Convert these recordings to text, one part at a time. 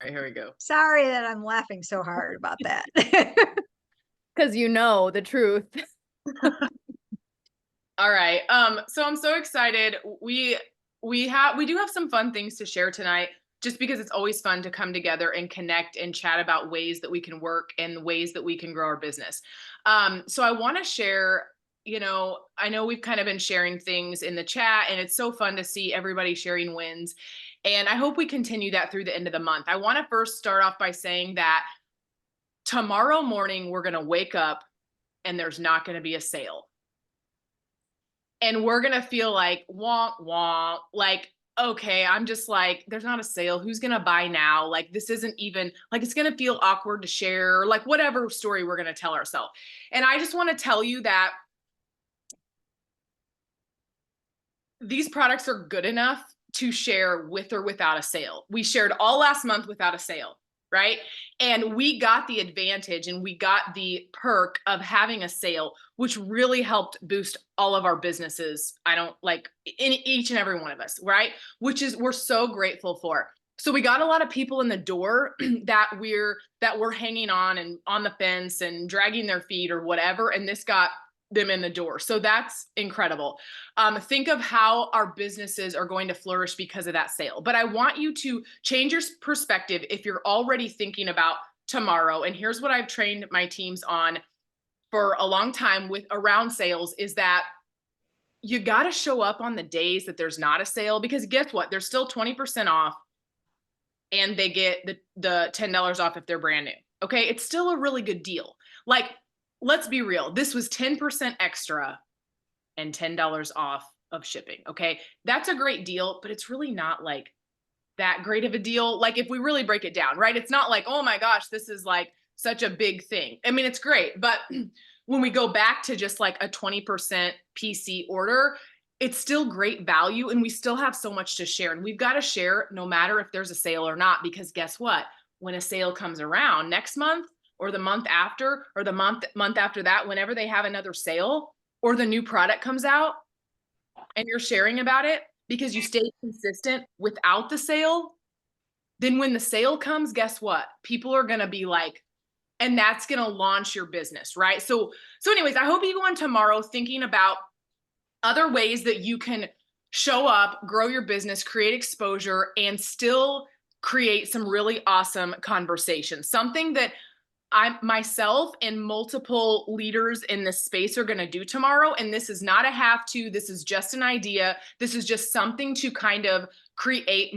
right, here we go. Sorry that I'm laughing so hard about that. Because you know the truth. All right. So I'm so excited. We do have some fun things to share tonight, just because it's always fun to come together and connect and chat about ways that we can work and ways that we can grow our business. So I want to share, I know we've kind of been sharing things in the chat, and it's so fun to see everybody sharing wins. And I hope we continue that through the end of the month. I want to first start off by saying that tomorrow morning we're going to wake up and there's not going to be a sale. And we're going to feel like, wonk, wonk, like, okay, I'm just like, there's not a sale. Who's going to buy now? Like, this isn't even, like, it's going to feel awkward to share, like, whatever story we're going to tell ourselves. And I just want to tell you that these products are good enough to share with or without a sale. We shared all last month without a sale, right? And we got the advantage and we got the perk of having a sale, which really helped boost all of our businesses. In each and every one of us, right? We're so grateful for. So we got a lot of people in the door that we're hanging on and on the fence and dragging their feet or whatever. And this got them in the door. So that's incredible. Think of how our businesses are going to flourish because of that sale. But I want you to change your perspective if you're already thinking about tomorrow. And here's what I've trained my teams on for a long time around sales is that you got to show up on the days that there's not a sale, because guess what? They're still 20% off and they get the $10 off if they're brand new. Okay. It's still a really good deal. Like, let's be real. This was 10% extra and $10 off of shipping. Okay. That's a great deal, but it's really not like that great of a deal. Like, if we really break it down, right? It's not like, oh my gosh, this is like such a big thing. I mean, it's great, but when we go back to just like a 20% PC order, it's still great value and we still have so much to share. And we've got to share no matter if there's a sale or not, because guess what? When a sale comes around next month, or the month after, or the month after that, whenever they have another sale or the new product comes out and you're sharing about it because you stayed consistent without the sale, then when the sale comes, guess what? People are going to be like, and that's going to launch your business, right? So anyways, I hope you go on tomorrow thinking about other ways that you can show up, grow your business, create exposure, and still create some really awesome conversations. Something that I myself and multiple leaders in this space are going to do tomorrow. And this is not a have to, this is just an idea. This is just something to kind of create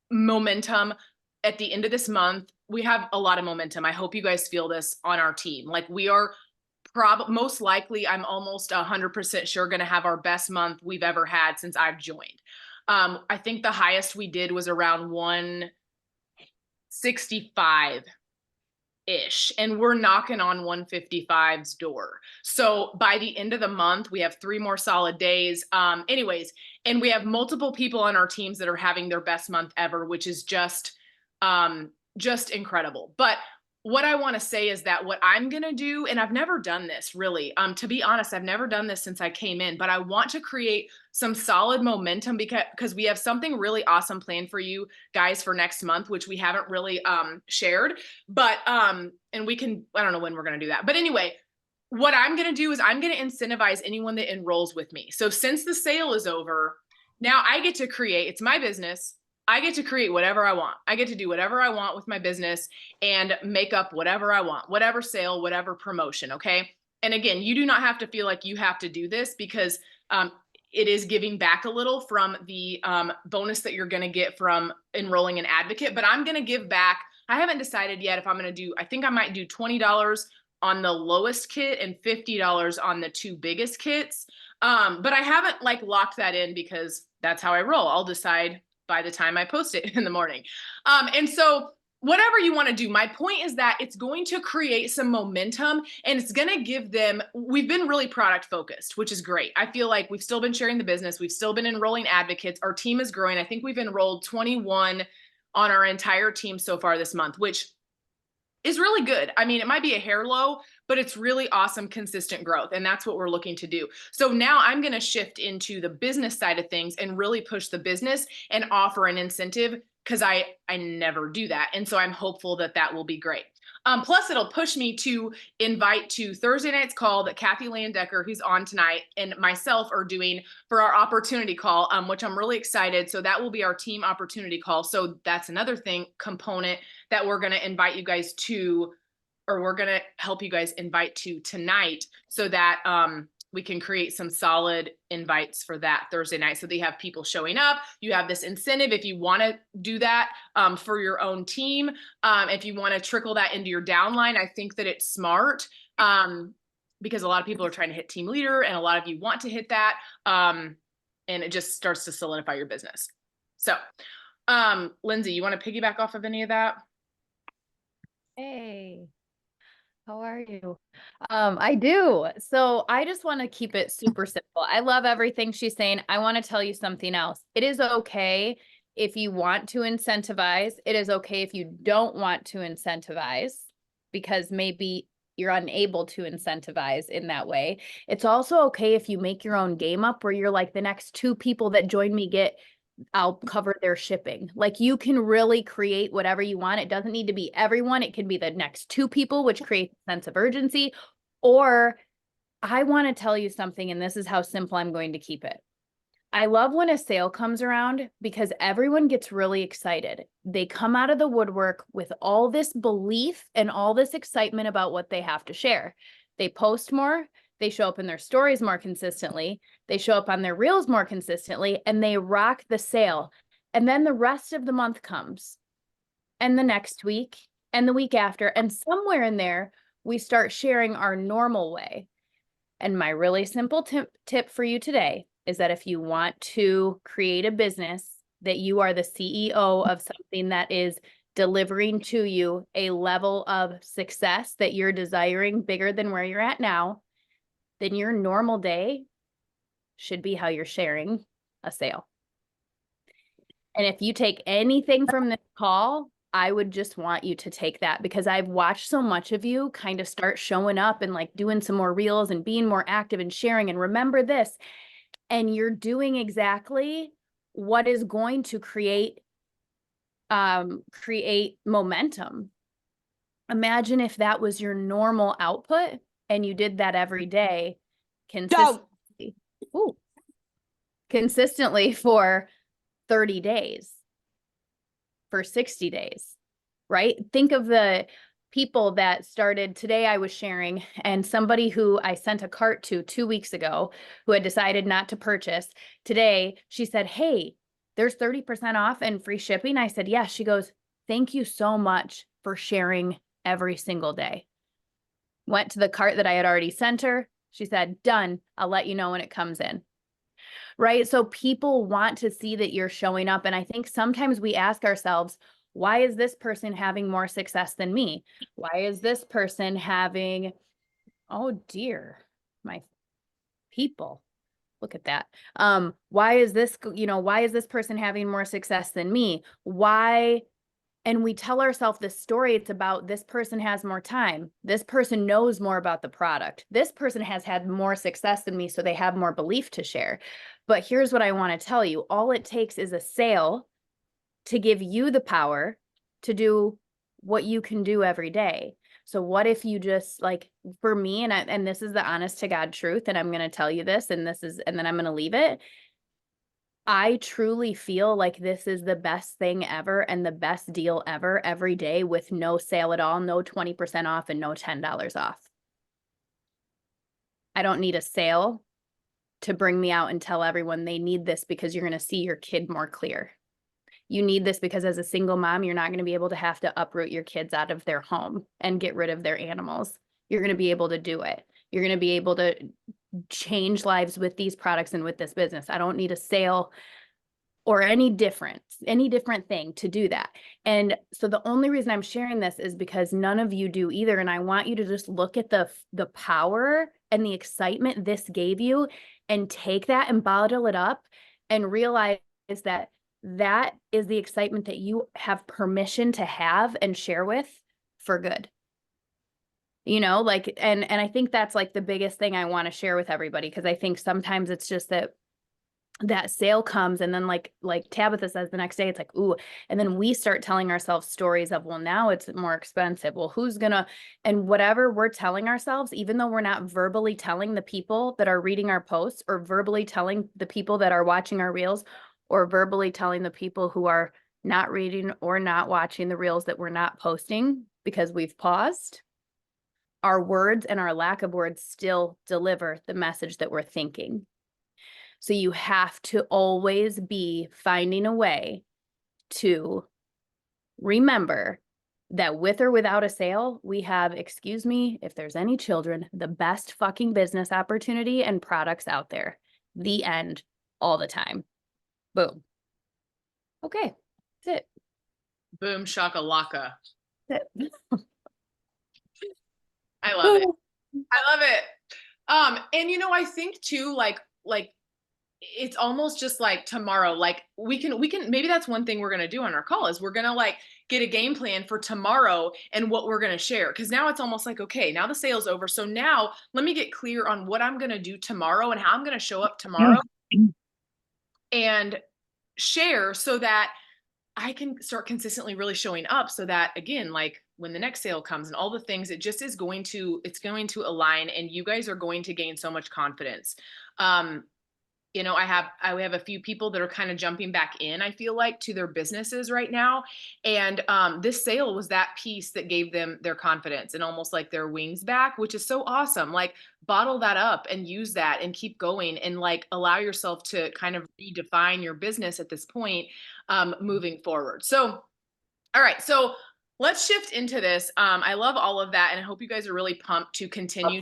momentum at the end of this month. We have a lot of momentum. I hope you guys feel this on our team. Like, we are most likely, I'm almost 100% sure going to have our best month we've ever had since I've joined. I think the highest we did was around 165 ish, and we're knocking on 155's door. So by the end of the month, we have 3 more solid days. Anyways, and we have multiple people on our teams that are having their best month ever, which is just incredible. But what I want to say is that what I'm going to do, and I've never done this really, to be honest, I've never done this since I came in, but I want to create some solid momentum because we have something really awesome planned for you guys for next month, which we haven't really shared, but, and we can, I don't know when we're going to do that. But anyway, what I'm going to do is I'm going to incentivize anyone that enrolls with me. So since the sale is over, now I get to create, it's my business. I get to create whatever I want. I get to do whatever I want with my business and make up whatever I want, whatever sale, whatever promotion. Okay. And again, you do not have to feel like you have to do this, because it is giving back a little from the bonus that you're going to get from enrolling an advocate, but I'm going to give back. I haven't decided yet if I'm going to do, I think I might do $20 on the lowest kit and $50 on the 2 biggest kits. But I haven't like locked that in because that's how I roll. I'll decide by the time I post it in the morning. And so whatever you want to do, my point is that it's going to create some momentum and it's going to give them, we've been really product focused, which is great. I feel like we've still been sharing the business. We've still been enrolling advocates. Our team is growing. I think we've enrolled 21 on our entire team so far this month, which is really good. I mean, it might be a hair low, but it's really awesome, consistent growth. And that's what we're looking to do. So now I'm going to shift into the business side of things and really push the business and offer an incentive because I never do that. And so I'm hopeful that that will be great. Plus it'll push me to invite to Thursday night's call that Kathy Landecker, who's on tonight, and myself are doing for our opportunity call, which I'm really excited. So that will be our team opportunity call. So that's another thing component that we're going to invite you guys to, or we're going to help you guys invite to tonight, so that we can create some solid invites for that Thursday night, so that you have people showing up. You have this incentive if you want to do that for your own team. If you want to trickle that into your downline, I think that it's smart, because a lot of people are trying to hit team leader, and a lot of you want to hit that, and it just starts to solidify your business. So Lindsay, you want to piggyback off of any of that? Hey, how are you? I do. So I just want to keep it super simple. I love everything she's saying. I want to tell you something else. It is okay if you want to incentivize. It is okay if you don't want to incentivize, because maybe you're unable to incentivize in that way. It's also okay if you make your own game up where you're like, the next 2 people that join me I'll cover their shipping. Like, you can really create whatever you want. It doesn't need to be everyone. It can be the next 2 people, which creates a sense of urgency. Or I want to tell you something, and this is how simple I'm going to keep it. I love when a sale comes around, because everyone gets really excited. They come out of the woodwork with all this belief and all this excitement about what they have to share. They post more. They show up in their stories more consistently. They show up on their reels more consistently, and they rock the sale. And then the rest of the month comes, and the next week, and the week after, and somewhere in there, we start sharing our normal way. And my really simple tip for you today is that if you want to create a business that you are the CEO of, something that is delivering to you a level of success that you're desiring bigger than where you're at now, then your normal day should be how you're sharing a sale. And if you take anything from this call, I would just want you to take that, because I've watched so much of you kind of start showing up and like doing some more reels and being more active and sharing and remember this. And you're doing exactly what is going to create momentum. Imagine if that was your normal output and you did that every day consistently for 30 days, for 60 days, right? Think of the people that started today. I was sharing, and somebody who I sent a cart to 2 weeks ago who had decided not to purchase. Today, she said, hey, there's 30% off and free shipping. I said, yeah. She goes, thank you so much for sharing every single day. Went to the cart that I had already sent her. She said, done. I'll let you know when it comes in. Right? So people want to see that you're showing up. And I think sometimes we ask ourselves, why is this person having more success than me? Why is this person having, oh dear, my people, look at that. Why is this, why is this person having more success than me? Why? And we tell ourselves this story. It's about this person has more time. This person knows more about the product. This person has had more success than me, so they have more belief to share. But here's what I want to tell you. All it takes is a sale to give you the power to do what you can do every day. So what if you just, like, for me, and this is the honest to God truth, and I'm going to tell you this, and then I'm going to leave it. I truly feel like this is the best thing ever and the best deal ever every day, with no sale at all, no 20% off, and no $10 off. I don't need a sale to bring me out and tell everyone they need this, because you're going to see your kid more clear. You need this because as a single mom, you're not going to be able to have to uproot your kids out of their home and get rid of their animals. You're going to be able to do it. You're going to be able to change lives with these products and with this business. I don't need a sale or any different thing to do that. And so the only reason I'm sharing this is because none of you do either. And I want you to just look at the power and the excitement this gave you, and take that and bottle it up and realize that that is the excitement that you have permission to have and share with for good. And I think that's like the biggest thing I want to share with everybody, because I think sometimes it's just that that sale comes, and then like Tabitha says, the next day it's like, ooh, and then we start telling ourselves stories of, well, now it's more expensive. Well, who's gonna, and whatever we're telling ourselves, even though we're not verbally telling the people that are reading our posts, or verbally telling the people that are watching our reels, or verbally telling the people who are not reading or not watching the reels that we're not posting because we've paused, our words and our lack of words still deliver the message that we're thinking. So you have to always be finding a way to remember that with or without a sale, we have, excuse me, if there's any children, the best fucking business opportunity and products out there. The end, all the time. Boom. Okay, that's it. Boom shakalaka. That's it. I love it. I love it. And you know, I think too, like it's almost just like tomorrow, like we can, maybe that's one thing we're going to do on our call is we're going to like get a game plan for tomorrow and what we're going to share. Cause now it's almost like, okay, now the sale's over. So now let me get clear on what I'm going to do tomorrow and how I'm going to show up tomorrow and share so that I can start consistently really showing up, so that again, like when the next sale comes and all the things, it just is going to, it's going to align and you guys are going to gain so much confidence. You know, I have a few people that are kind of jumping back in, I feel like, to their businesses right now. And this sale was that piece that gave them their confidence and almost like their wings back, which is so awesome. Like bottle that up and use that and keep going and like allow yourself to kind of redefine your business at this point, moving forward. So, all right. So let's shift into this. I love all of that. And I hope you guys are really pumped to continue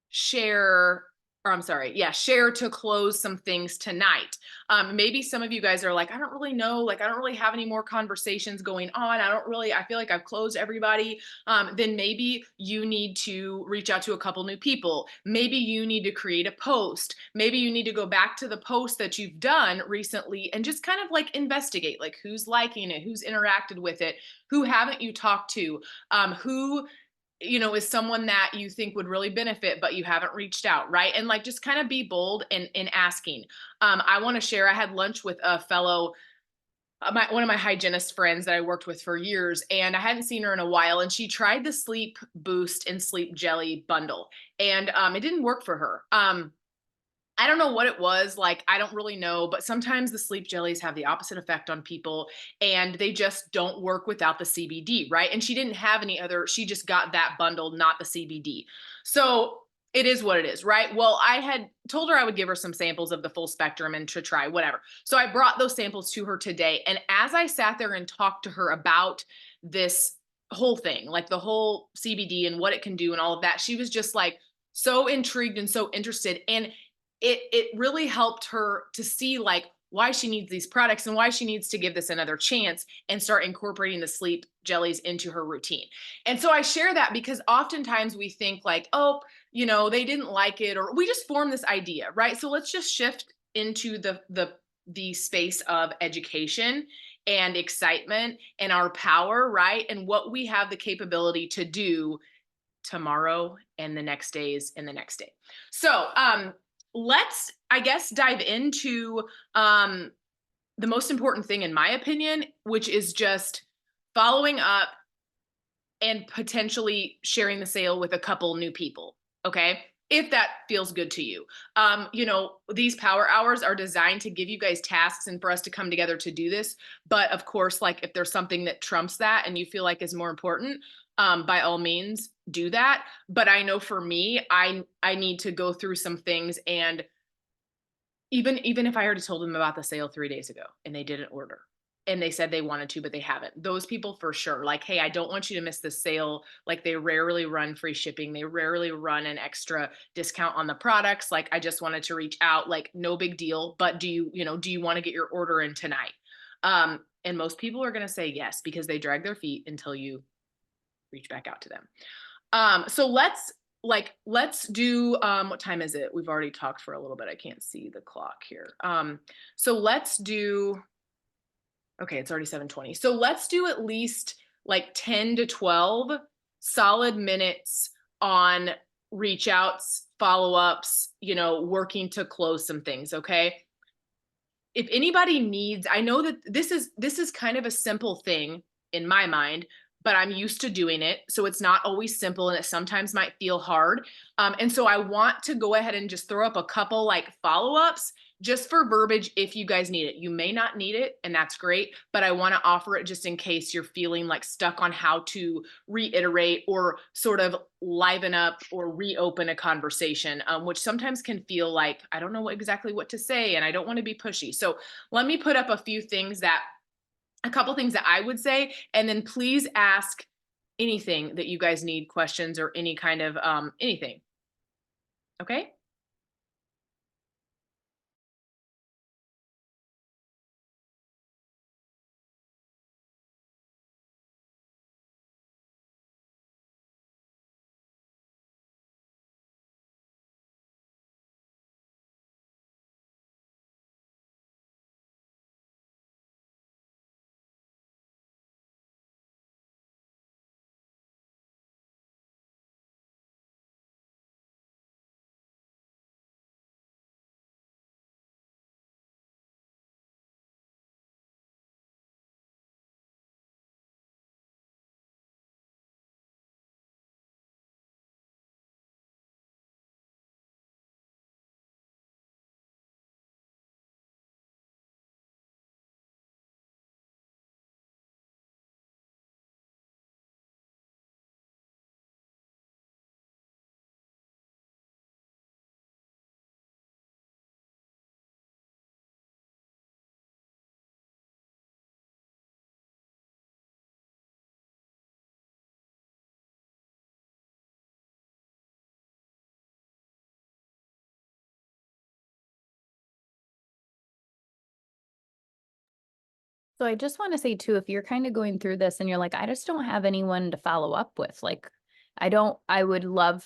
share, or I'm sorry, yeah, share to close some things tonight. Maybe some of you guys are like, I don't really know, like, I don't really have any more conversations going on. I feel like I've closed everybody. Then maybe you need to reach out to a couple new people. Maybe you need to create a post. Maybe you need to go back to the post that you've done recently and just kind of like investigate, like who's liking it, who's interacted with it, who haven't you talked to, who is someone that you think would really benefit, but you haven't reached out, right? And like, just kind of be bold in asking. I want to share, I had lunch with a fellow, one of my hygienist friends that I worked with for years, and I hadn't seen her in a while, and she tried the Sleep Boost and Sleep Jelly bundle, and it didn't work for her. I don't know what it was, like, I don't really know, but sometimes the sleep jellies have the opposite effect on people and they just don't work without the CBD, right? And she didn't have any other, she just got that bundle, not the CBD. So it is what it is, right? Well, I had told her I would give her some samples of the full spectrum and to try whatever. So I brought those samples to her today. And as I sat there and talked to her about this whole thing, like the whole CBD and what it can do and all of that, she was just like so intrigued and so interested. And it really helped her to see like why she needs these products and why she needs to give this another chance and start incorporating the sleep jellies into her routine. And so I share that because oftentimes we think like, oh, they didn't like it, or we just form this idea, right? So let's just shift into the space of education and excitement and our power, right? And what we have the capability to do tomorrow and the next days and the next day. So, let's, I guess, dive into the most important thing in my opinion, which is just following up and potentially sharing the sale with a couple new people. Okay. If that feels good to you. These power hours are designed to give you guys tasks and for us to come together to do this. But of course, like if there's something that trumps that and you feel like is more important, by all means do that. But I know for me, I need to go through some things, and even if I already told them about the sale 3 days ago and they didn't order and they said they wanted to, but they haven't, those people for sure, like, hey, I don't want you to miss the sale. Like they rarely run free shipping. They rarely run an extra discount on the products. Like I just wanted to reach out, like no big deal, but do you want to get your order in tonight? And most people are going to say yes, because they drag their feet until you reach back out to them. So let's do, what time is it? We've already talked for a little bit. I can't see the clock here. So let's do, okay, it's already 7:20. So let's do at least like 10 to 12 solid minutes on reach outs follow-ups, working to close some things, okay? If anybody needs, I know that this is kind of a simple thing in my mind, but I'm used to doing it, so it's not always simple and it sometimes might feel hard. And so I want to go ahead and just throw up a couple like follow-ups just for verbiage if you guys need it. You may not need it, and that's great, but I want to offer it just in case you're feeling like stuck on how to reiterate or sort of liven up or reopen a conversation, which sometimes can feel like I don't know exactly what to say and I don't want to be pushy. So let me put up a couple things that I would say, and then please ask anything that you guys need, questions or any kind of anything. Okay. So I just want to say too, if you're kind of going through this and you're like, I just don't have anyone to follow up with, like, I would love,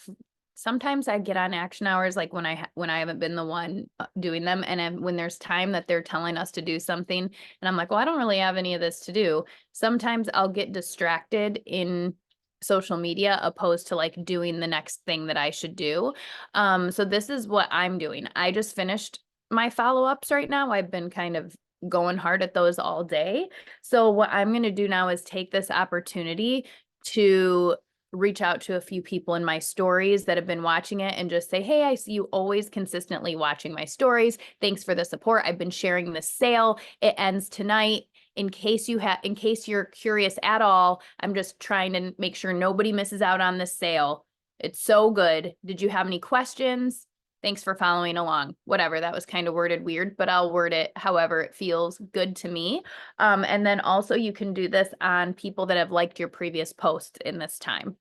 sometimes I get on action hours, like when I haven't been the one doing them. And then when there's time that they're telling us to do something and I'm like, well, I don't really have any of this to do. Sometimes I'll get distracted in social media opposed to like doing the next thing that I should do. So this is what I'm doing. I just finished my follow-ups right now. I've been kind of going hard at those all day. So what I'm going to do now is take this opportunity to reach out to a few people in my stories that have been watching it and just say, hey, I see you always consistently watching my stories. Thanks for the support. I've been sharing this sale. It ends tonight. In case you're curious at all, I'm just trying to make sure nobody misses out on this sale. It's so good. Did you have any questions? Thanks for following along. Whatever, that was kind of worded weird, but I'll word it however it feels good to me. And then also you can do this on people that have liked your previous post in this time.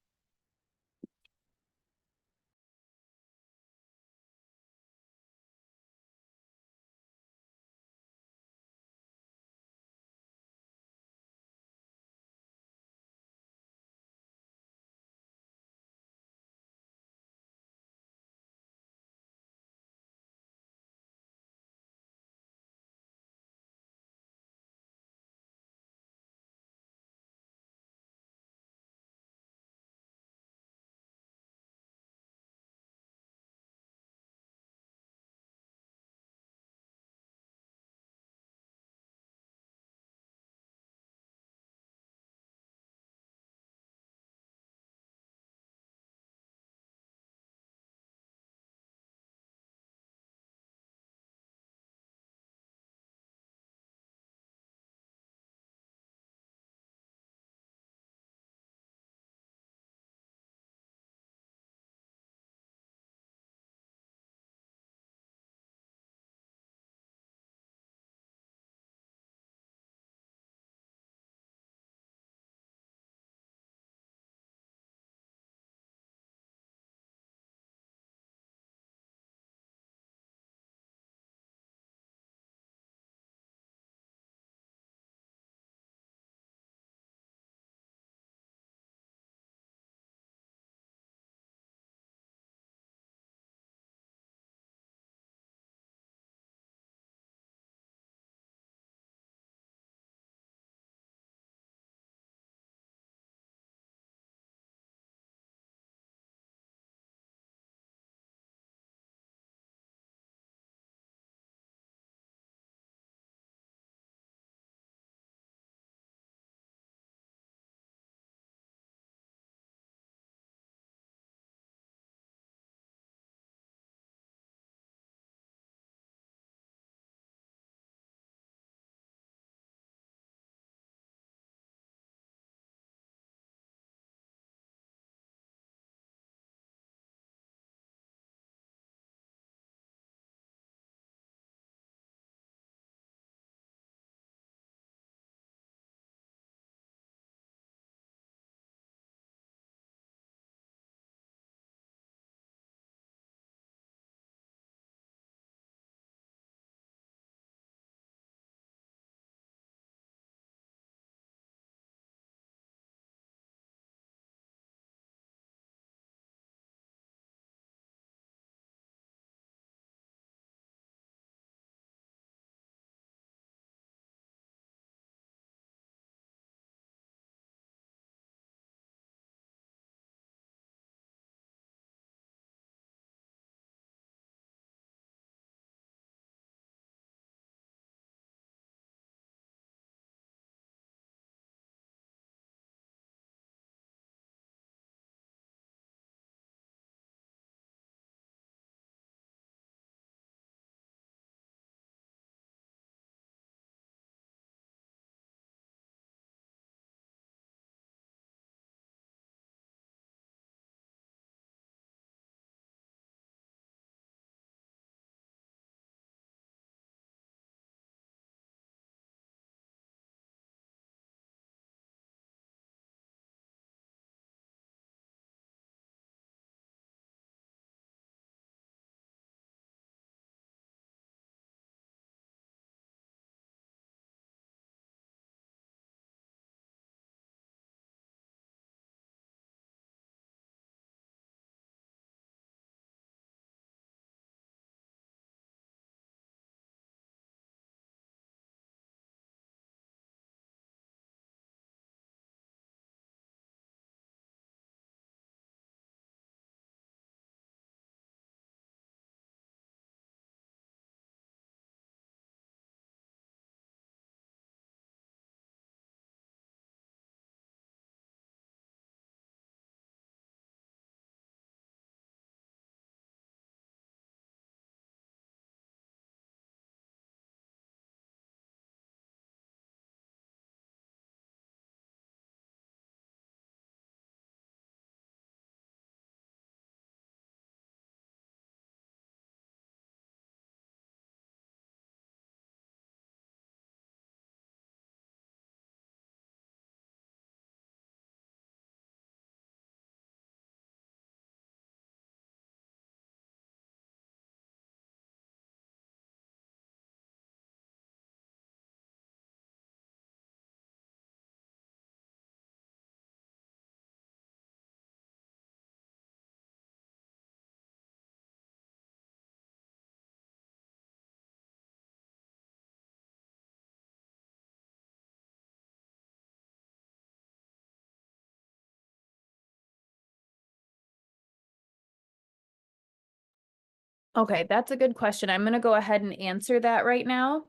Okay, that's a good question. I'm going to go ahead and answer that right now.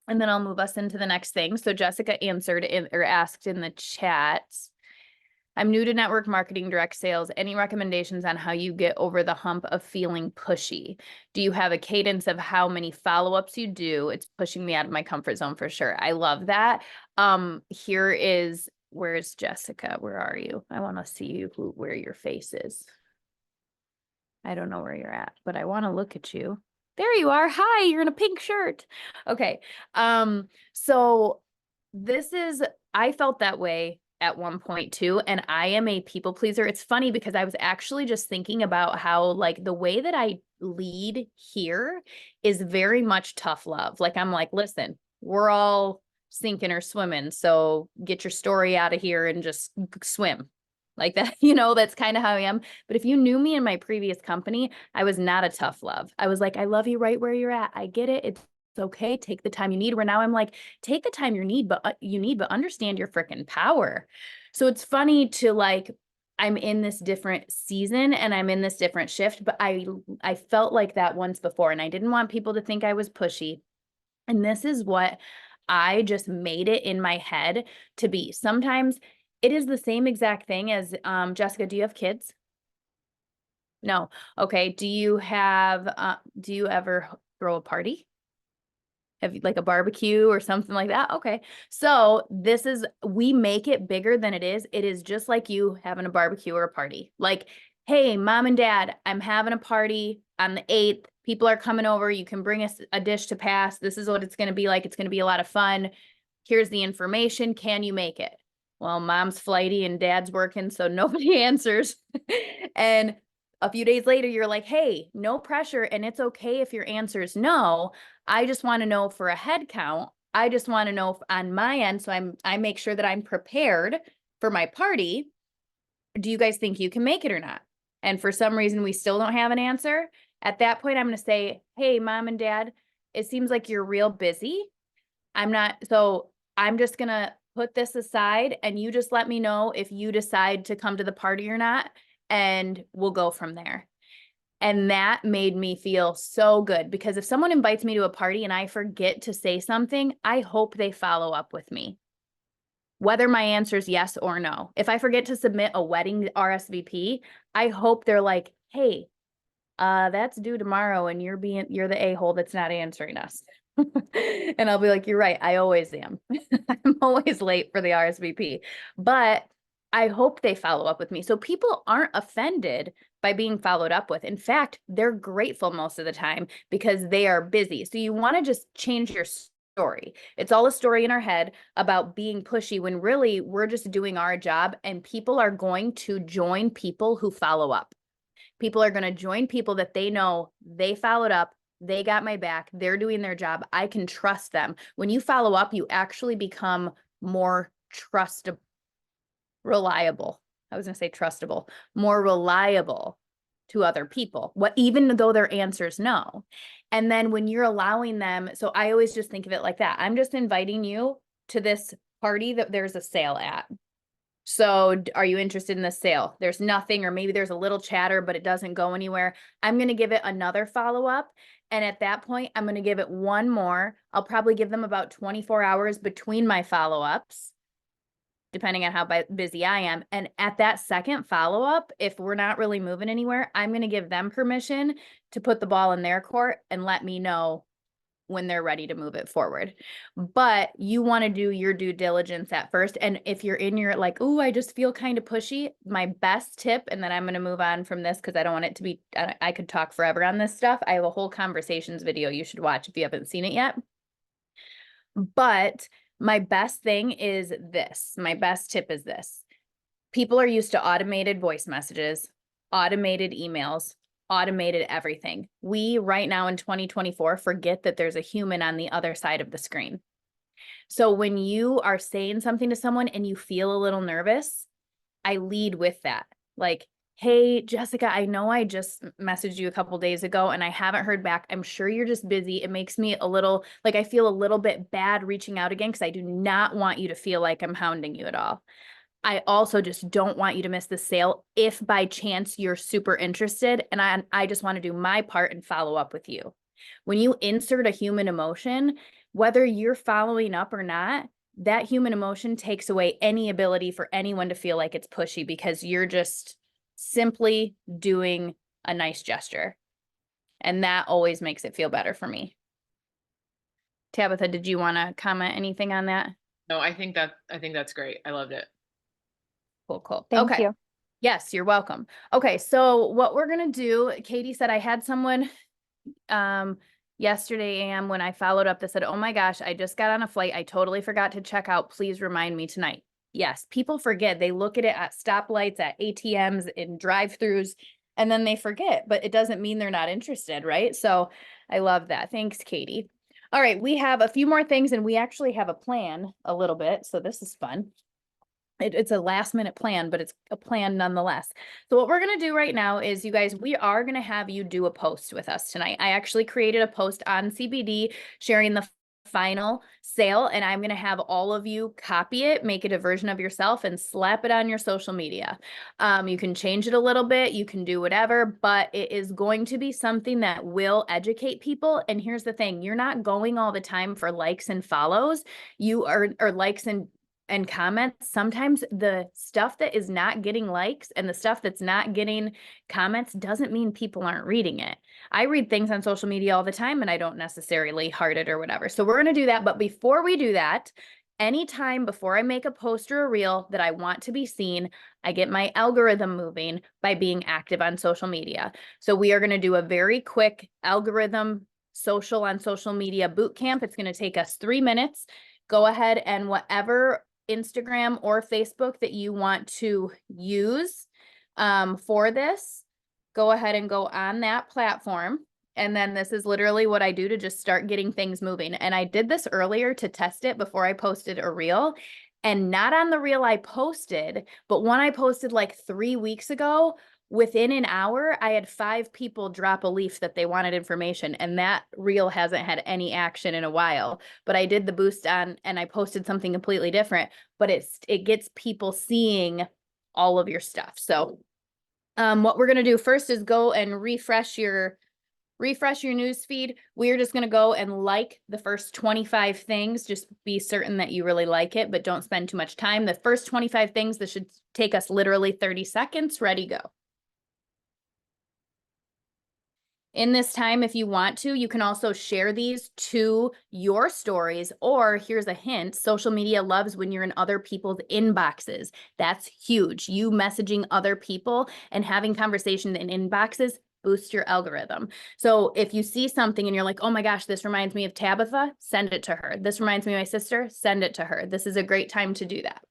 And then I'll move us into the next thing. So Jessica answered or asked in the chat, I'm new to network marketing, direct sales. Any recommendations on how you get over the hump of feeling pushy? Do you have a cadence of how many follow-ups you do? It's pushing me out of my comfort zone for sure. I love that. Where's Jessica? Where are you? I want to see where your face is. I don't know where you're at, but I want to look at you. There you are. Hi, you're in a pink shirt. Okay. So I felt that way at one point too, and I am a people pleaser. It's funny because I was actually just thinking about how like the way that I lead here is very much tough love. Like I'm like, listen, we're all sinking or swimming, so get your story out of here and just swim. Like that, that's kind of how I am. But if you knew me in my previous company, I was not a tough love. I was like, I love you right where you're at. I get it. It's okay. Take the time you need. Where now I'm like, take the time you need, but understand your freaking power. So it's funny to like, I'm in this different season and I'm in this different shift, but I felt like that once before, and I didn't want people to think I was pushy. And this is what I just made it in my head to be. Sometimes it is the same exact thing as, Jessica, do you have kids? No. Okay. Do you ever throw a party? Have you like a barbecue or something like that? Okay. So we make it bigger than it is. It is just like you having a barbecue or a party. Like, hey, mom and dad, I'm having a party on the 8th. People are coming over. You can bring us a dish to pass. This is what it's going to be like. It's going to be a lot of fun. Here's the information. Can you make it? Well, mom's flighty and dad's working, so nobody answers. And a few days later, you're like, hey, no pressure. And it's okay if your answer is no. I just want to know for a head count. I just want to know on my end. So I make sure that I'm prepared for my party. Do you guys think you can make it or not? And for some reason, we still don't have an answer. At that point, I'm going to say, hey, mom and dad, it seems like you're real busy. I'm just going to put this aside and you just let me know if you decide to come to the party or not, and we'll go from there. And that made me feel so good, because if someone invites me to a party and I forget to say something, I hope they follow up with me, whether my answer is yes or no. If I forget to submit a wedding RSVP, I hope they're like, hey, that's due tomorrow and you're the a-hole that's not answering us. And I'll be like, you're right. I always am. I'm always late for the RSVP, but I hope they follow up with me. So people aren't offended by being followed up with. In fact, they're grateful most of the time because they are busy. So you want to just change your story. It's all a story in our head about being pushy when really we're just doing our job, and people are going to join people who follow up. People are going to join people that they know they followed up. They got my back. They're doing their job. I can trust them. When you follow up, you actually become more reliable. I was going to say trustable, more reliable to other people, even though their answer's no. And then when you're allowing them, so I always just think of it like that. I'm just inviting you to this party that there's a sale at. So are you interested in this sale? There's nothing, or maybe there's a little chatter, but it doesn't go anywhere. I'm going to give it another follow-up. And at that point, I'm going to give it one more. I'll probably give them about 24 hours between my follow-ups, depending on how busy I am. And at that second follow-up, if we're not really moving anywhere, I'm going to give them permission to put the ball in their court and let me know when they're ready to move it forward. But you want to do your due diligence at first. And if you're in your like, oh, I just feel kind of pushy, my best tip, and then I'm going to move on from this because I don't want it to be, I could talk forever on this stuff. I have a whole conversations video you should watch if you haven't seen it yet. But my best thing is this. My best tip is this. People are used to automated voice messages, automated emails, automated everything. We right now in 2024 forget that there's a human on the other side of the screen. So when you are saying something to someone and you feel a little nervous, I lead with that. Like, hey, Jessica, I know I just messaged you a couple days ago and I haven't heard back. I'm sure you're just busy. It makes me a little, like, I feel a little bit bad reaching out again because I do not want you to feel like I'm hounding you at all. I also just don't want you to miss the sale if by chance you're super interested and I just want to do my part and follow up with you. When you insert a human emotion, whether you're following up or not, that human emotion takes away any ability for anyone to feel like it's pushy because you're just simply doing a nice gesture. And that always makes it feel better for me. Tabitha, did you want to comment anything on that? No, I think that's great. I loved it. Cool, cool. Thank Okay. you. Yes, you're welcome. Okay, so what we're gonna do, Katie said I had someone yesterday AM when I followed up that said, oh my gosh, I just got on a flight. I totally forgot to check out. Please remind me tonight. Yes, people forget. They look at it at stoplights, at ATMs, in drive-throughs, and then they forget, but it doesn't mean they're not interested, right? So I love that. Thanks, Katie. All right, we have a few more things and we actually have a plan a little bit, so this is fun. It's a last minute plan, but it's a plan nonetheless. So what we're going to do right now is, you guys, we are going to have you do a post with us tonight. I actually created a post on CBD sharing the final sale, and I'm going to have all of you copy it, make it a version of yourself, and slap it on your social media. You can change it a little bit, you can do whatever, but it is going to be something that will educate people. And here's the thing, you're not going all the time for likes and follows. You are, or likes and comments. Sometimes the stuff that is not getting likes and the stuff that's not getting comments doesn't mean people aren't reading it. I read things on social media all the time and I don't necessarily heart it or whatever. So we're going to do that. But before we do that, anytime before I make a post or a reel that I want to be seen, I get my algorithm moving by being active on social media. So we are going to do a very quick algorithm social on social media boot camp. It's going to take us 3 minutes. Go ahead and whatever Instagram or Facebook that you want to use for this, go ahead and go on that platform. And then this is literally what I do to just start getting things moving. And I did this earlier to test it before I posted a reel, and not on the reel I posted, but one I posted like 3 weeks ago. Within an hour, I had 5 people drop a leaf that they wanted information, and that reel hasn't had any action in a while. But I did the boost on and I posted something completely different, but it gets people seeing all of your stuff. So what we're going to do first is go and refresh your news feed. We're just going to go and like the first 25 things. Just be certain that you really like it, but don't spend too much time. The first 25 things, this should take us literally 30 seconds. Ready, go. In this time, if you want to, you can also share these to your stories, or here's a hint, social media loves when you're in other people's inboxes. That's huge. You messaging other people and having conversation in inboxes boost your algorithm. So if you see something and you're like, oh my gosh, this reminds me of Tabitha, send it to her. This reminds me of my sister, send it to her. This is a great time to do that.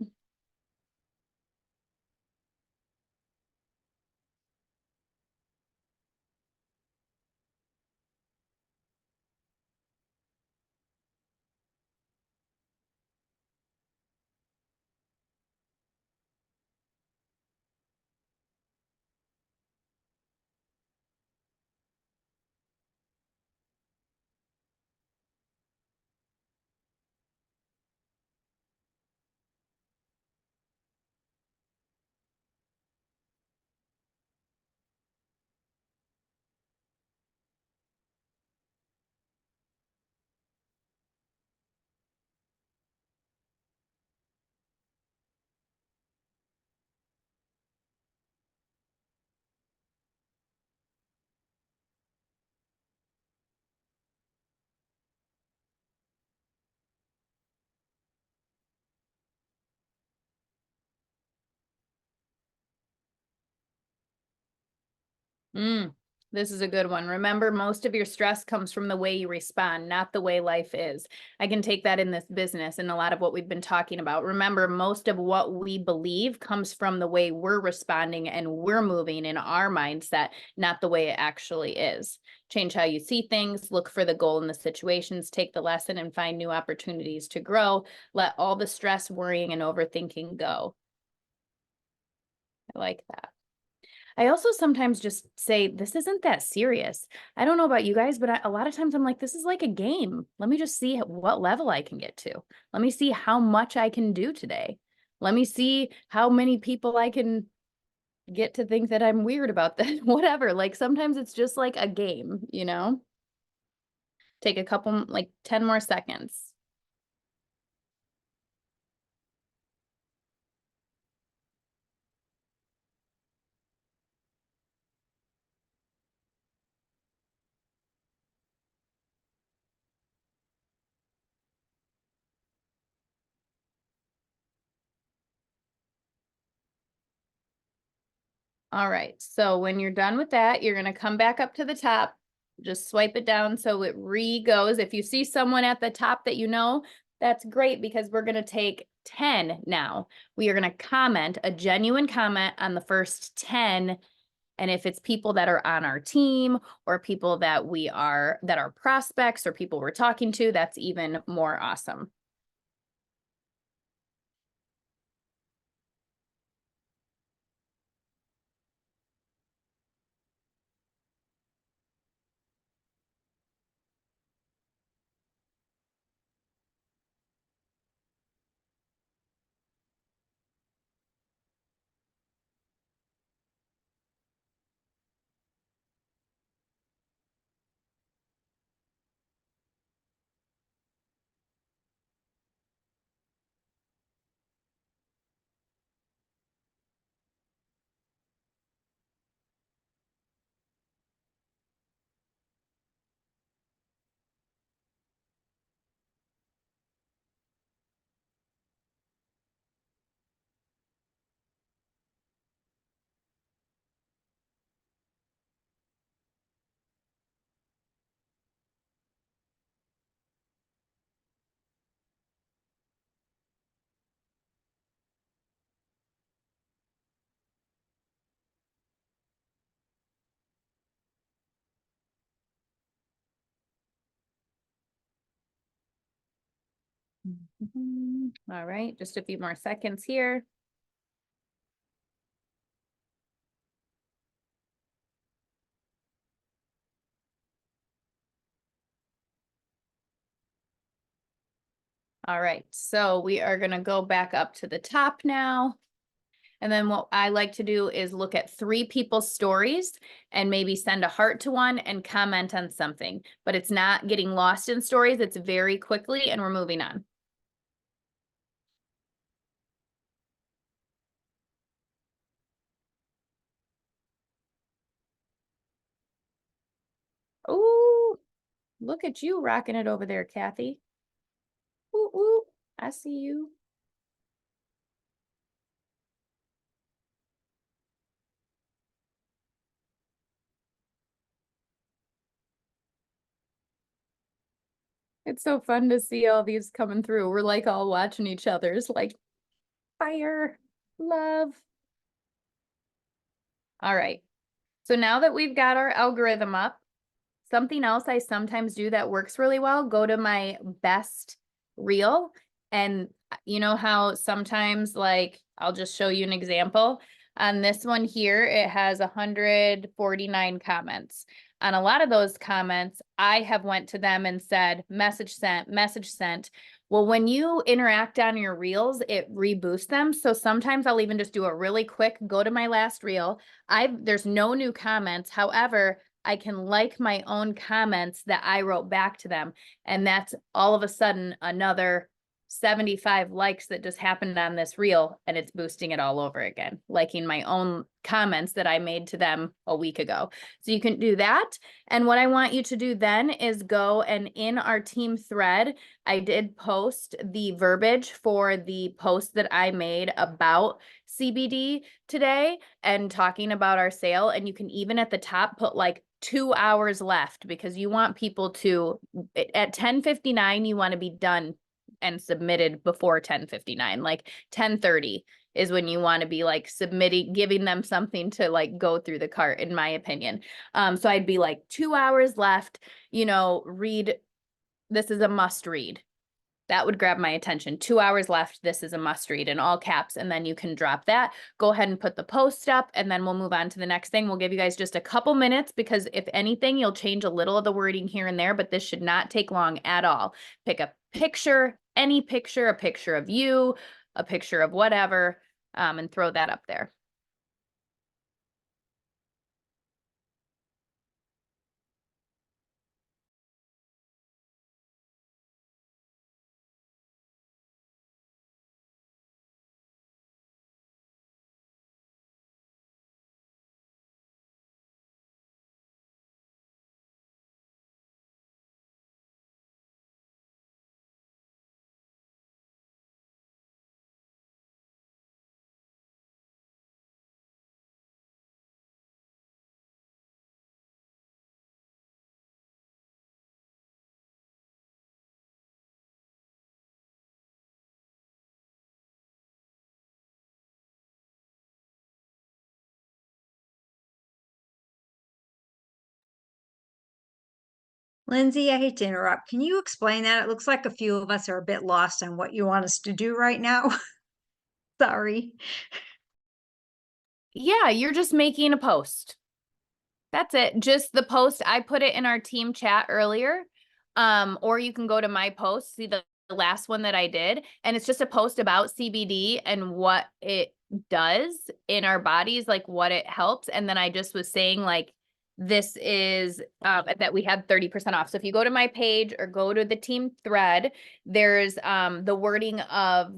This is a good one. Remember, most of your stress comes from the way you respond, not the way life is. I can take that in this business and a lot of what we've been talking about. Remember, most of what we believe comes from the way we're responding and we're moving in our mindset, not the way it actually is. Change how you see things, look for the goal in the situations, take the lesson and find new opportunities to grow. Let all the stress, worrying, and overthinking go. I like that. I also sometimes just say, this isn't that serious. I don't know about you guys, but a lot of times I'm like, this is like a game. Let me just see what level I can get to. Let me see how much I can do today. let me see how many people I can get to think that I'm weird about that. Whatever. Like sometimes it's just like a game, you know? Take a couple, like 10 more seconds. All right, so when you're done with that, you're gonna come back up to the top, just swipe it down so it re-goes. If you see someone at the top that you know, that's great because we're gonna take 10 now. We are gonna comment a genuine comment on the first 10. And if it's people that are on our team or people that that are prospects or people we're talking to, that's even more awesome. All right, just a few more seconds here. All right, so we are gonna go back up to the top now. And then what I like to do is look at 3 people's stories and maybe send a heart to one and comment on something. But it's not getting lost in stories, it's very quickly and we're moving on. Ooh, look at you rocking it over there, Kathy. Ooh, ooh, I see you. It's so fun to see all these coming through. We're like all watching each other's like fire, love. All right. So now that we've got our algorithm up, something else I sometimes do that works really well, go to my best reel. And you know how sometimes, like, I'll just show you an example. On this one here, it has 149 comments. On a lot of those comments, I have went to them and said, message sent, message sent. Well, when you interact on your reels, it reboosts them. So sometimes I'll even just do a really quick, go to my last reel. There's no new comments. However, I can like my own comments that I wrote back to them. And that's all of a sudden another 75 likes that just happened on this reel, and it's boosting it all over again, liking my own comments that I made to them a week ago. So you can do that. And what I want you to do then is go and in our team thread, I did post the verbiage for the post that I made about CBD today and talking about our sale. And you can even at the top put like 2 hours left because you want people to, at 10:59, you want to be done and submitted before 10:59, like 10:30 is when you want to be like submitting, giving them something to like go through the cart, in my opinion. So I'd be like 2 hours left, you know, read, this is a must read. That would grab my attention. 2 hours left. This is a must read in all caps. And then you can drop that. Go ahead and put the post up and then we'll move on to the next thing. We'll give you guys just a couple minutes because if anything, you'll change a little of the wording here and there, but this should not take long at all. Pick a picture, any picture, a picture of you, a picture of whatever, and throw that up there. Lindsay, I hate to interrupt. Can you explain that? It looks like a few of us are a bit lost on what you want us to do right now. Sorry. Yeah, you're just making a post. That's it. Just the post. I put it in our team chat earlier. Or you can go to my post, see the last one that I did, and it's just a post about CBD and what it does in our bodies, like what it helps. And then I just was saying like this is that we had 30% off. So if you go to my page or go to the team thread, there's the wording of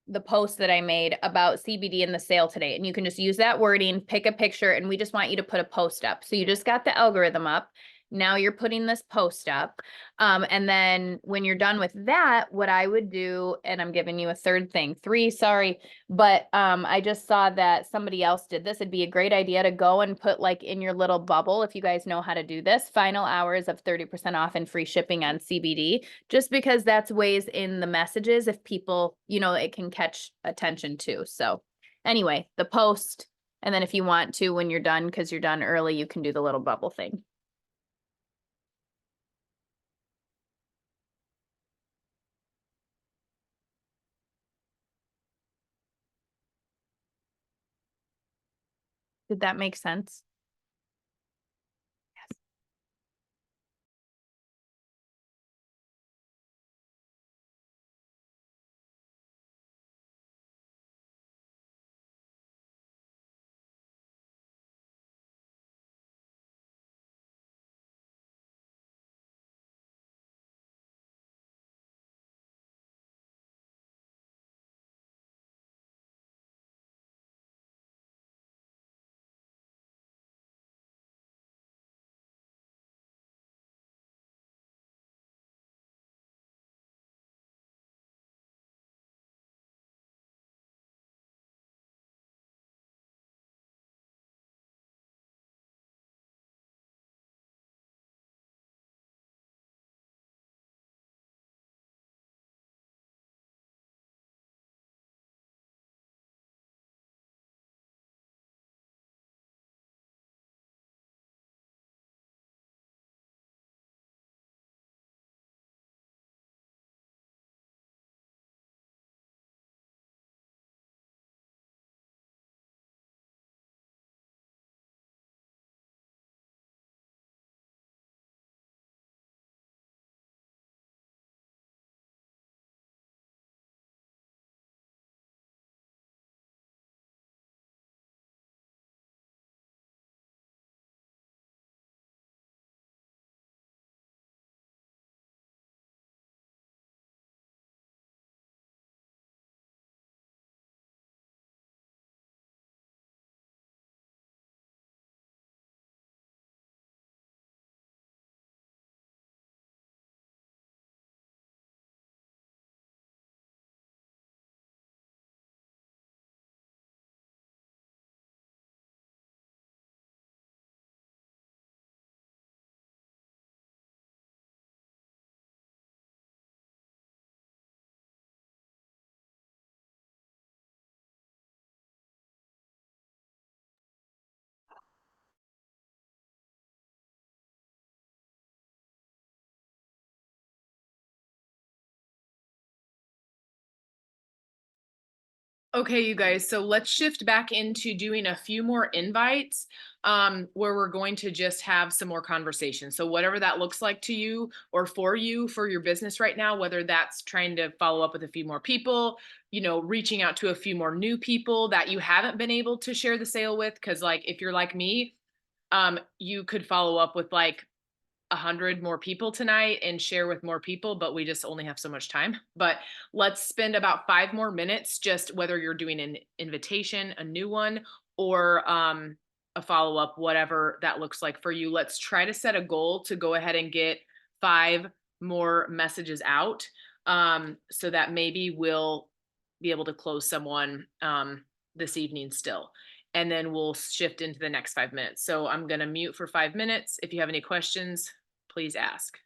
the post that I made about CBD in the sale today. And you can just use that wording, pick a picture, and we just want you to put a post up. So you just got the algorithm up. Now you're putting this post up. And then when you're done with that, what I would do, and I'm giving you a third thing, 3, sorry, but I just saw that somebody else did this. It'd be a great idea to go and put like in your little bubble, if you guys know how to do this, final hours of 30% off and free shipping on CBD, just because that's ways in the messages if people, it can catch attention too. So anyway, the post, and then if you want to, when you're done, because you're done early, you can do the little bubble thing. Did that make sense? Okay, you guys, so let's shift back into doing a few more invites where we're going to just have some more conversation. So whatever that looks like to you or for you for your business right now, whether that's trying to follow up with a few more people, you know, reaching out to a few more new people that you haven't been able to share the sale with. Cause like if you're like me, you could follow up with like 100 more people tonight and share with more people, but we just only have so much time. But let's spend about 5 more minutes, just whether you're doing an invitation, a new one, or a follow up, whatever that looks like for you. Let's try to set a goal to go ahead and get 5 more messages out so that maybe we'll be able to close someone this evening still. And then we'll shift into the next 5 minutes. So I'm going to mute for 5 minutes. If you have any questions, please ask.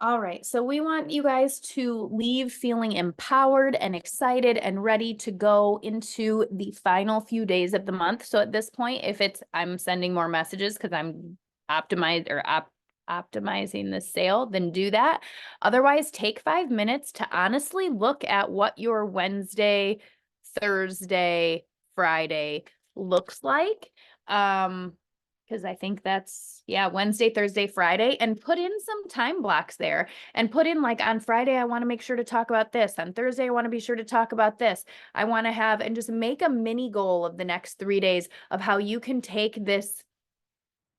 All right, so we want you guys to leave feeling empowered and excited and ready to go into the final few days of the month. So at this point, if it's, I'm sending more messages because I'm optimizing the sale, then do that. Otherwise, take 5 minutes to honestly look at what your Wednesday, Thursday, Friday looks like. Because I think that's, yeah, Wednesday, Thursday, Friday, and put in some time blocks there and put in like on Friday, I want to make sure to talk about this. On Thursday, I want to be sure to talk about this. I want to have, and just make a mini goal of the next 3 days of how you can take this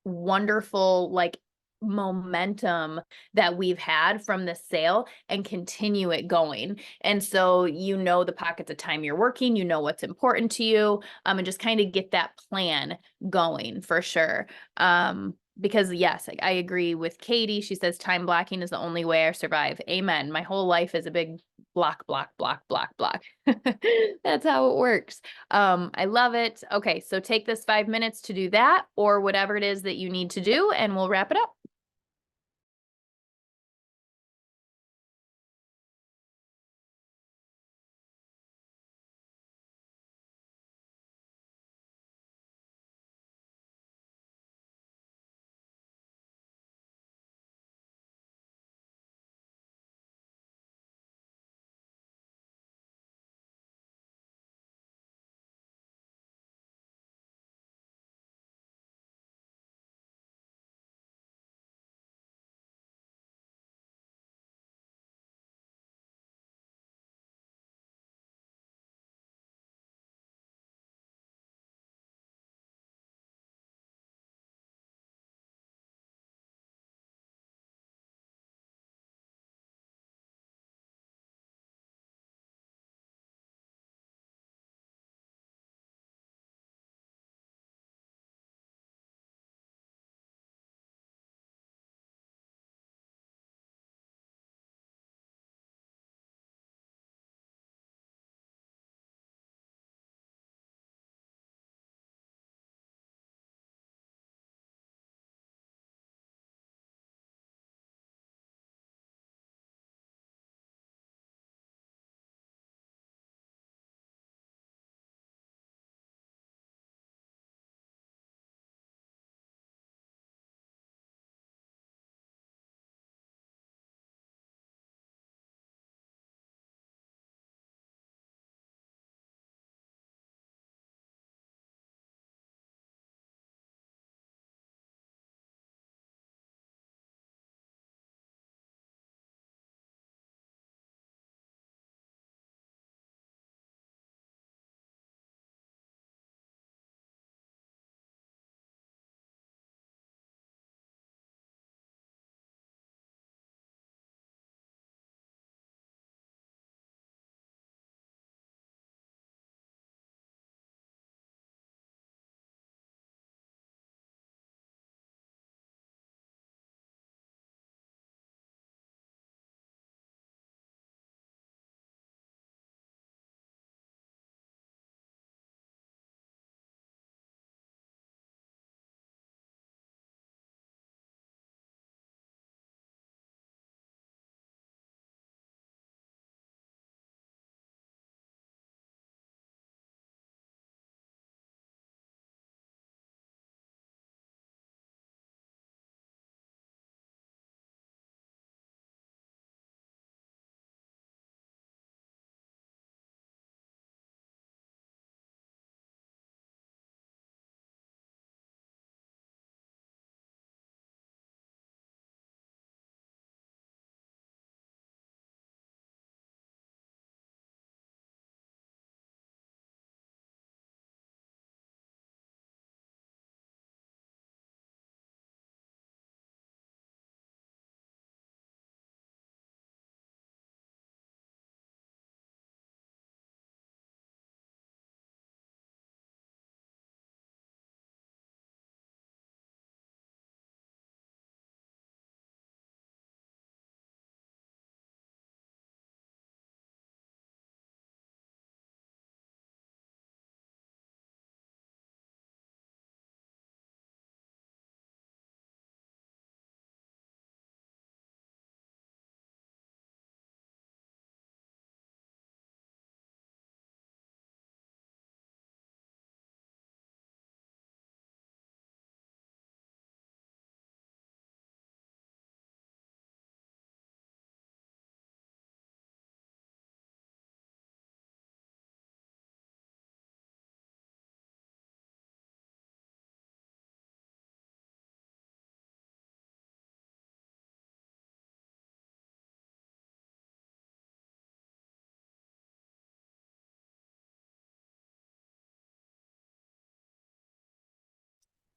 wonderful, like, momentum that we've had from the sale and continue it going. And so, you know, the pockets of time you're working, you know, what's important to you, and just kind of get that plan going for sure. Because yes, I agree with Katie. She says time blocking is the only way I survive. Amen. My whole life is a big block, block, block, block, block. That's how it works. I love it. Okay, so take this 5 minutes to do that or whatever it is that you need to do, and we'll wrap it up.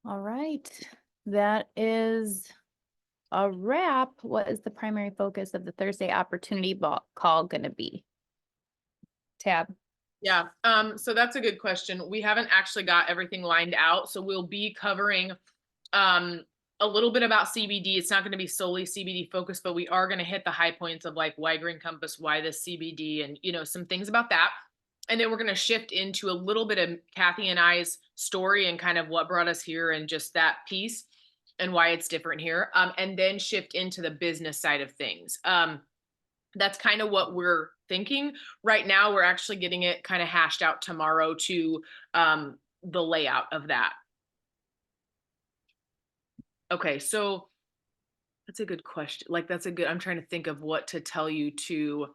All right. That is a wrap. What is the primary focus of the Thursday opportunity call going to be? Tab. Yeah, so that's a good question. We haven't actually got everything lined out, so we'll be covering a little bit about CBD. It's not going to be solely CBD focused, but we are going to hit the high points of like why Green Compass, why this CBD, and some things about that. And then we're going to shift into a little bit of Kathy and I's story and kind of what brought us here and just that piece and why it's different here. And then shift into the business side of things. That's kind of what we're thinking right now. We're actually getting it kind of hashed out tomorrow to the layout of that. Okay, so that's a good question. Like, I'm trying to think of what to tell you to,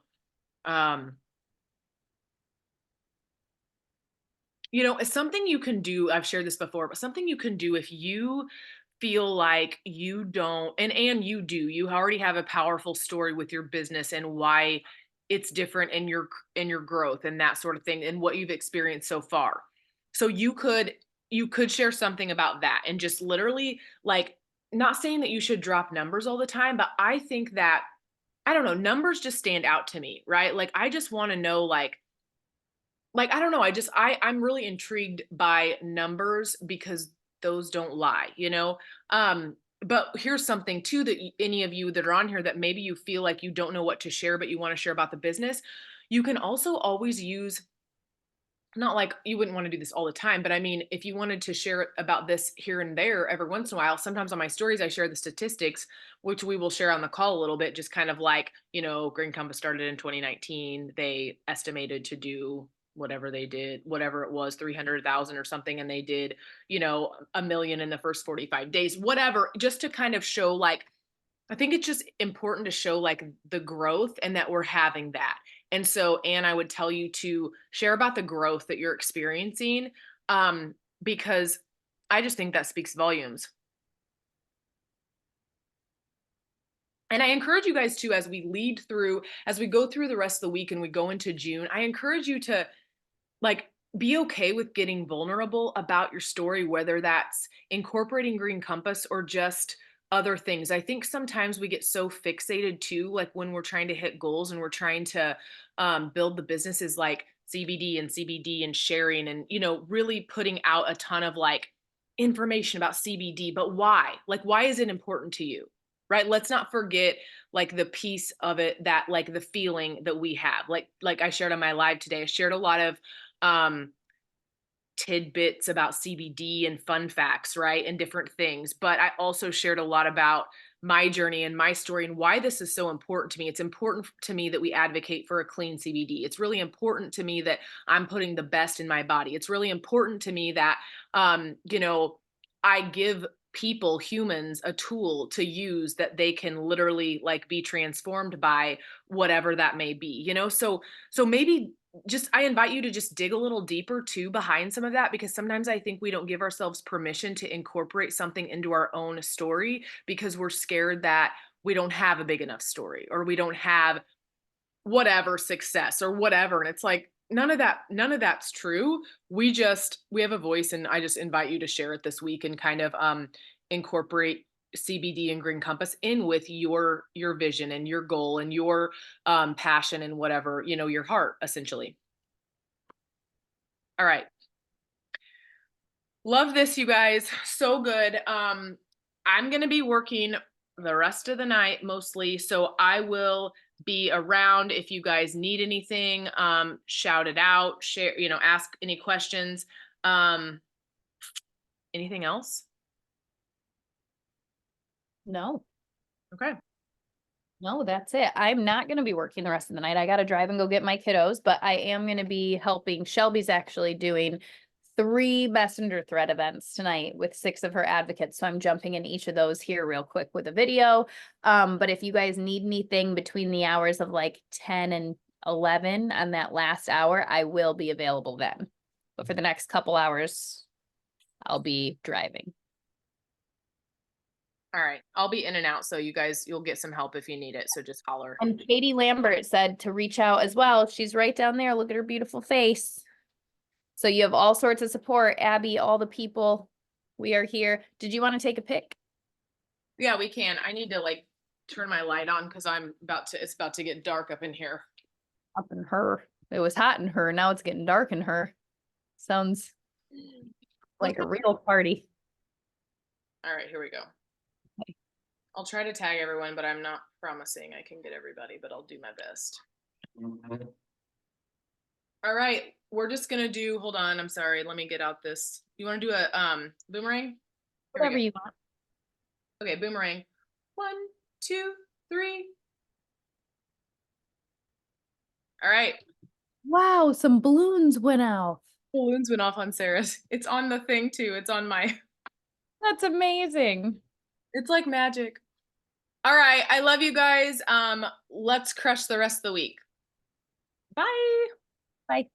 it's something you can do. I've shared this before, but something you can do if you feel like you don't, and you do, you already have a powerful story with your business and why it's different in your growth and that sort of thing and what you've experienced so far. So you could share something about that and just literally, like, not saying that you should drop numbers all the time, but I think that, I don't know, numbers just stand out to me, right? Like, I just want to know, like, I don't know, I'm really intrigued by numbers because those don't lie, but here's something too that any of you that are on here that maybe you feel like you don't know what to share, but you want to share about the business. You can also always use, not like you wouldn't want to do this all the time, but I mean, if you wanted to share about this here and there every once in a while, sometimes on my stories, I share the statistics, which we will share on the call a little bit, just kind of like, Green Compass started in 2019. They estimated to do whatever they did, whatever it was, 300,000 or something. And they did, $1 million in the first 45 days, whatever, just to kind of show, like, I think it's just important to show like the growth and that we're having that. And so, Anne, I would tell you to share about the growth that you're experiencing, because I just think that speaks volumes. And I encourage you guys to, as we go through the rest of the week and we go into June, I encourage you to, like, be okay with getting vulnerable about your story, whether that's incorporating Green Compass or just other things. I think sometimes we get so fixated too, like when we're trying to hit goals and we're trying to build the businesses, like CBD and sharing and, really putting out a ton of like information about CBD, but why? Like, why is it important to you? Right? Let's not forget like the piece of it that, like, the feeling that we have, like I shared on my live today. I shared a lot of tidbits about CBD and fun facts, right? And different things. But I also shared a lot about my journey and my story and why this is so important to me. It's important to me that we advocate for a clean CBD. It's really important to me that I'm putting the best in my body. It's really important to me that, I give people, humans, a tool to use that they can literally like be transformed by, whatever that may be, so maybe just, I invite you to just dig a little deeper too behind some of that, because sometimes I think we don't give ourselves permission to incorporate something into our own story because we're scared that we don't have a big enough story or we don't have whatever success or whatever. And it's like, none of that's true. We have a voice, and I just invite you to share it this week and kind of incorporate CBD and Green Compass in with your vision and your goal and your passion and whatever, your heart, essentially. All right. Love this, you guys. So good. I'm going to be working the rest of the night mostly, so I will be around if you guys need anything. Shout it out, share, ask any questions. Anything else? No. Okay. No, that's it. I'm not going to be working the rest of the night. I got to drive and go get my kiddos, but I am going to be helping. Shelby's actually doing 3 messenger thread events tonight with 6 of her advocates. So I'm jumping in each of those here real quick with a video. But if you guys need anything between the hours of like 10 and 11 on that last hour, I will be available then. But for the next couple hours, I'll be driving. All right. I'll be in and out, so you guys, you'll get some help if you need it. So just holler. And Katie Lambert said to reach out as well. She's right down there. Look at her beautiful face. So you have all sorts of support, Abby, all the people. We are here. Did you want to take a pic? Yeah, we can. I need to like turn my light on because it's about to get dark up in here. Up in her. It was hot in her. Now it's getting dark in her. Sounds like a real party. All right, here we go. I'll try to tag everyone, but I'm not promising I can get everybody, but I'll do my best. All right, we're just gonna do, hold on, I'm sorry, let me get out this. You wanna do a boomerang? Here we Whatever go. you want. Okay, boomerang. 1, 2, 3. All right, Wow, some balloons went out. balloons went off on Sarah's. It's on the thing too, it's on my, That's amazing. it's like magic. All right, I love you guys. Let's crush the rest of the week. Bye. Bye.